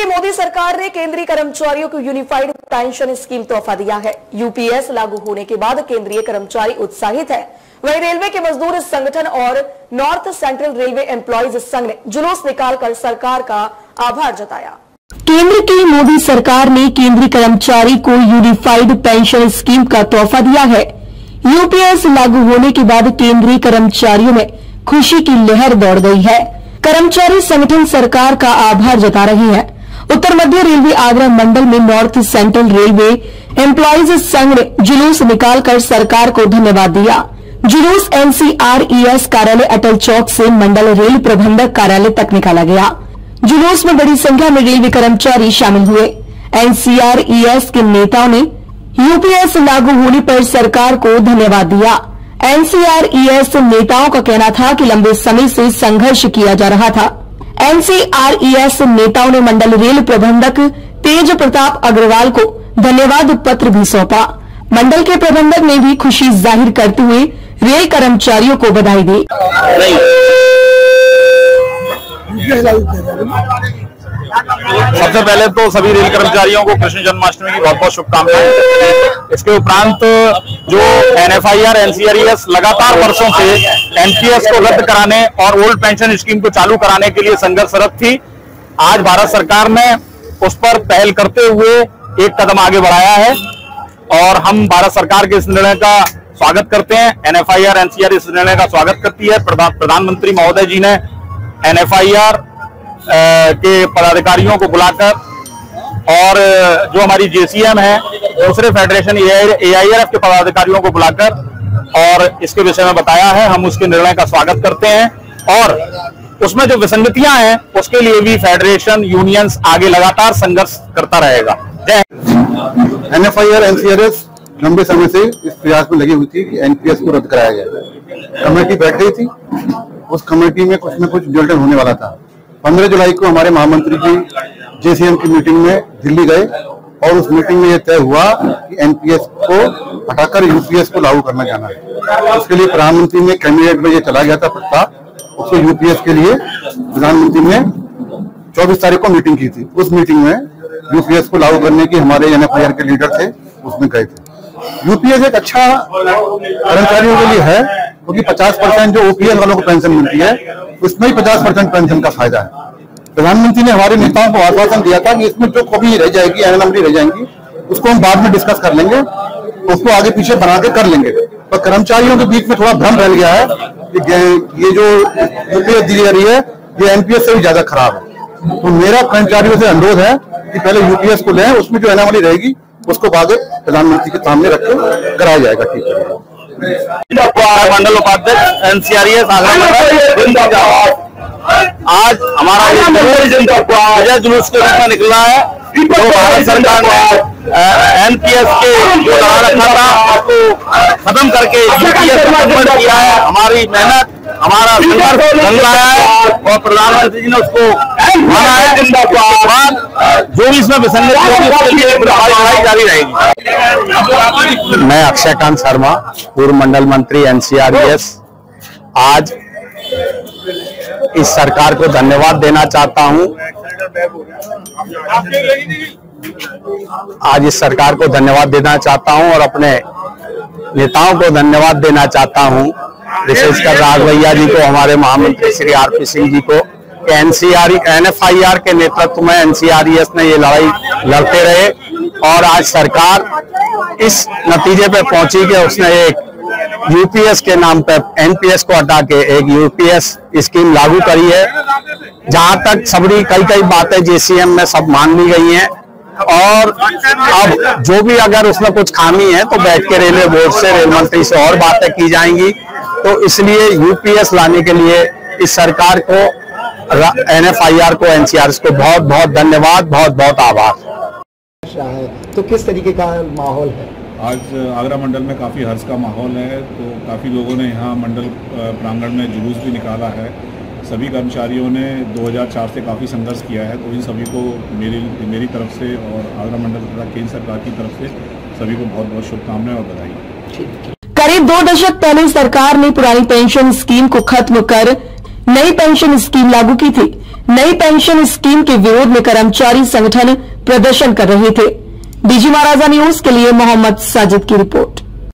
की मोदी सरकार ने केंद्रीय कर्मचारियों को यूनिफाइड पेंशन स्कीम तोहफा दिया है। यूपीएस लागू होने के बाद केंद्रीय कर्मचारी उत्साहित है। वहीं रेलवे के मजदूर संगठन और नॉर्थ सेंट्रल रेलवे एम्प्लॉयज संघ ने जुलूस निकालकर सरकार का आभार जताया। केंद्र की मोदी सरकार ने केंद्रीय कर्मचारी को यूनिफाइड पेंशन स्कीम का तोहफा दिया है। यूपीएस लागू होने के बाद केंद्रीय कर्मचारियों में खुशी की लहर दौड़ गई है। कर्मचारी संगठन सरकार का आभार जता रहे हैं। उत्तर मध्य रेलवे आगरा मंडल में नॉर्थ सेंट्रल रेलवे एम्प्लॉयज संघ ने जुलूस निकालकर सरकार को धन्यवाद दिया। जुलूस एनसीआरईएस कार्यालय अटल चौक से मंडल रेल प्रबंधक कार्यालय तक निकाला गया। जुलूस में बड़ी संख्या में रेलवे कर्मचारी शामिल हुए। एनसीआरईएस के नेताओं ने यूपीएस लागू होने पर सरकार को धन्यवाद दिया। एनसीआरईएस नेताओं का कहना था कि लंबे समय से संघर्ष किया जा रहा था। एनसीआरईएस नेताओं ने मंडल रेल प्रबंधक तेज प्रताप अग्रवाल को धन्यवाद पत्र भी सौंपा। मंडल के प्रबंधक ने भी खुशी जाहिर करते हुए रेल कर्मचारियों को बधाई दी। सबसे पहले तो सभी रेल कर्मचारियों को कृष्ण जन्माष्टमी की बहुत बहुत शुभकामनाएं। इसके उपरांत जो एनएफआईआर एनसीआरईएस लगातार वर्षों से एनपीएस को रद्द कराने और ओल्ड पेंशन स्कीम को चालू कराने के लिए संघर्षरत थी, आज भारत सरकार ने उस पर पहल करते हुए एक कदम आगे बढ़ाया है और हम भारत सरकार के इस निर्णय का स्वागत करते हैं। एनएफआईआर एनसीआर इस निर्णय का स्वागत करती है। प्रधानमंत्री महोदय जी ने एनएफआईआर के पदाधिकारियों को बुलाकर और जो हमारी जेसीएम है, दूसरे फेडरेशन एआईआरएफ के पदाधिकारियों को बुलाकर और इसके विषय में बताया है। हम उसके निर्णय का स्वागत करते हैं और उसमें जो विसंगतियां हैं उसके लिए भी फेडरेशन यूनियंस आगे लगातार संघर्ष करता रहेगा। जय हिंद। एनएफआईआर एनसीआरएस लंबे समय से इस प्रयास में लगी हुई थी कि एनपीएस को रद्द कराया जाए। कमेटी बैठ गई थी, उस कमेटी में कुछ न कुछ डिसीजन होने वाला था। 15 जुलाई को हमारे महामंत्री जी जेसीएम की मीटिंग में दिल्ली गए और उस मीटिंग में यह तय हुआ कि एनपीएस को हटाकर यूपीएस को लागू करना जाना है। उसके लिए प्रधानमंत्री ने कैबिनेट में ये चला गया था प्रस्ताव, उसको यूपीएस के लिए प्रधानमंत्री ने 24 तारीख को मीटिंग की थी। उस मीटिंग में यूपीएस को लागू करने की हमारे एनएफआईआर के लीडर थे, उसमें गए थे। यूपीएस एक अच्छा कर्मचारियों के लिए है क्योंकि 50% जो ओपीएस वालों को पेंशन मिलती है उसमें ही 50% पेंशन का फायदा है। प्रधानमंत्री ने हमारे नेताओं को आश्वासन दिया था कि इसमें जो कमी रह जाएगी, एनएलएमडी रह जाएंगी, उसको हम बाद में डिस्कस कर लेंगे, उसको आगे पीछे बना के कर लेंगे। पर कर्मचारियों के बीच में थोड़ा भ्रम रह गया है कि ये जो यूपीएस दी जा रही है ये एनपीएस से भी ज्यादा खराब है। तो मेरा कर्मचारियों से अनुरोध है कि पहले यूपीएस को लें, उसमें जो एनएलएमडी रहेगी उसको बाद प्रधानमंत्री के सामने रख के कराया जाएगा। ठीक है। मंडल उपाध्यक्ष एनसीआरईएस आगरा मंडल आज हमारा विजय जुलूस के रूप में निकला है। तो भारत सरकार ने एनपीएस के जो लगा रखा था उसको खत्म करके यूपीएस को कन्वर्ट किया है। हमारी मेहनत, हमारा संघर्ष रंग लाया है और प्रधानमंत्री जी ने उसको माना है। जो भी इसमें विसंगति होगी उसके लिए लड़ाई जारी रहेगी। मैं अक्षयकांत शर्मा, पूर्व मंडल मंत्री एनसीआरईएस, आज इस सरकार को धन्यवाद देना चाहता हूं। आज इस सरकार को धन्यवाद देना चाहता हूं और अपने नेताओं को धन्यवाद देना चाहता हूं, विशेषकर राज भैया जी को, हमारे महामंत्री श्री आरपी सिंह जी को। एनएफआईआर के नेतृत्व में एनसीआरईएस ने ये लड़ाई लड़ते रहे और आज सरकार इस नतीजे पे पहुंची कि उसने एक यूपीएस के नाम पर एनपीएस को हटा के एक यूपीएस स्कीम लागू करी है। जहां तक सबरी कई बातें जेसीएम में सब मान ली गई हैं और अब जो भी अगर उसमें कुछ खामी है तो बैठ के रेलवे बोर्ड से, रेल मंत्री से और बातें की जाएंगी। तो इसलिए यूपीएस लाने के लिए इस सरकार को, एनएफआईआर को, एनसीआरएस को बहुत बहुत धन्यवाद, बहुत बहुत आभार। तो किस तरीके का माहौल है? आज आगरा मंडल में काफ़ी हर्ष का माहौल है। तो काफ़ी लोगों ने यहाँ मंडल प्रांगण में जुलूस भी निकाला है। सभी कर्मचारियों ने 2004 से काफ़ी संघर्ष किया है। तो इन सभी को मेरी तरफ से और आगरा मंडल तथा केंद्र सरकार की तरफ से सभी को बहुत बहुत शुभकामनाएं और बधाई। करीब 2 दशक पहले सरकार ने पुरानी पेंशन स्कीम को खत्म कर नई पेंशन स्कीम लागू की थी। नई पेंशन स्कीम के विरोध में कर्मचारी संगठन प्रदर्शन कर रहे थे। डीजी महाराजा न्यूज के लिए मोहम्मद साजिद की रिपोर्ट।